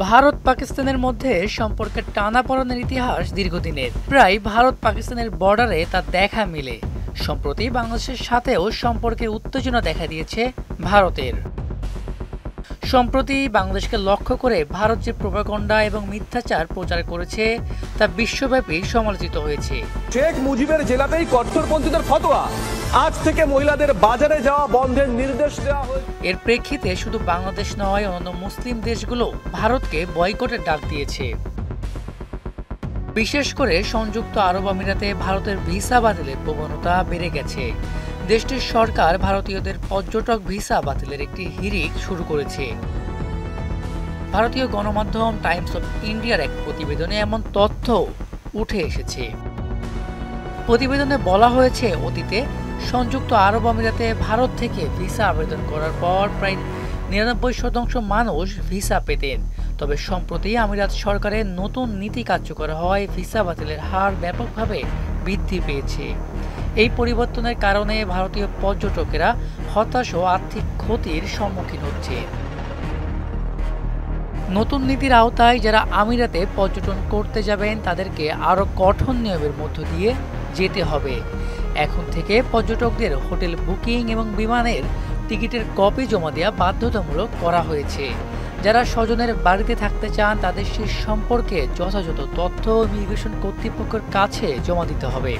ভারত পাকিস্তানের মধ্যে সম্পর্কের টানাপোড়েনের ইতিহাস দীর্ঘদিনের। প্রায় ভারত পাকিস্তানের বর্ডারে তা দেখা মিলে। সম্প্রতি বাংলাদেশের সাথেও সম্পর্কে উত্তেজনা দেখা দিয়েছে ভারতের। সম্প্রতি বাংলাদেশকে লক্ষ্য করে ভারত যে প্রোপাগান্ডা এবং মিথ্যাচার প্রচার করেছে তা বিশ্বব্যাপী সমালোচিত হয়েছে। শেখ মুজিবের জেলাতেই কট্টরপন্থীদের ফতোয়া, আজ থেকে মহিলাদের বাজারে যাওয়া বন্ধের নির্দেশ দেওয়া হয়েছে। এর প্রেক্ষিতে শুধু বাংলাদেশ নয়, অন্যান্য মুসলিম দেশগুলো ভারতকে বয়কটের ডাক দিয়েছে। বিশেষ করে সংযুক্ত আরব আমিরাতে ভারতের ভিসা বাতিলের প্রবণতা বেড়ে গেছে। দেশটির সরকার ভারতীয়দের পর্যটক ভিসা বাতিলের একটি হিড়িক শুরু করেছে। ভারতীয় গণমাধ্যম টাইমস অফ ইন্ডিয়ার এক প্রতিবেদনে এমন তথ্য উঠে এসেছে। প্রতিবেদনে বলা হয়েছে, অতীতে সংযুক্ত আরব আমিরাতে ভারত থেকে ভিসা আবেদন করার পর প্রায় ৯৯% মানুষ ভিসা পেতেন। তবে সম্প্রতি আমিরাত সরকারের নতুন নীতি কার্যকর হয় ভিসা বাতিলের হার ব্যাপকভাবে বৃদ্ধি পেয়েছে। এই পরিবর্তনের কারণে ভারতীয় পর্যটকেরা হতাশ ও আর্থিক ক্ষতির সম্মুখীন হচ্ছে। নতুন নীতির আওতায় যারা আমিরাতে পর্যটন করতে যাবেন তাদেরকে আরও কঠোর নিয়মের মধ্য দিয়ে যেতে হবে। এখন থেকে পর্যটকদের হোটেল বুকিং এবং বিমানের টিকিটের কপি জমা দেওয়া বাধ্যতামূলক করা হয়েছে। যারা স্বজনের বাড়িতে থাকতে চান তাদের সে সম্পর্কে যথাযথ তথ্য ইমিগ্রেশন কর্তৃপক্ষের কাছে জমা দিতে হবে।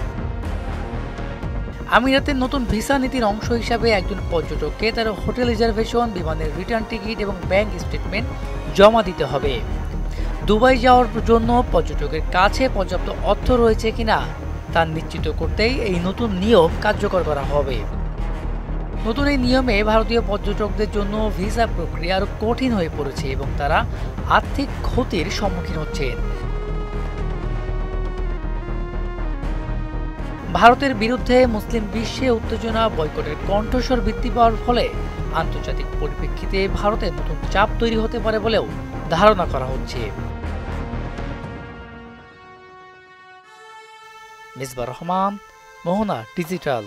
আমিরাতের নতুন ভিসা নীতির অংশ হিসাবে একজন পর্যটককে তার হোটেল রিজার্ভেশন, বিমানের রিটার্ন টিকিট এবং ব্যাংক স্টেটমেন্ট জমা দিতে হবে। দুবাই যাওয়ার জন্য পর্যটকের কাছে পর্যাপ্ত অর্থ রয়েছে কিনা তা নিশ্চিত করতেই এই নতুন নিয়ম কার্যকর করা হবে। নতুন এই নিয়মে ভারতীয় পর্যটকদের জন্য ভিসা প্রক্রিয়া আরও কঠিন হয়ে পড়েছে এবং তারা আর্থিক ক্ষতির সম্মুখীন হচ্ছে। ভারতের বিরুদ্ধে মুসলিম বিশ্বে উত্তেজনা, বয়কটের কণ্ঠস্বর বৃদ্ধি পাওয়ার ফলে আন্তর্জাতিক পরিপ্রেক্ষিতে ভারতের নতুন চাপ তৈরি হতে পারে বলেও ধারণা করা হচ্ছে। মিসবাহ রহমান, মোহনা ডিজিটাল।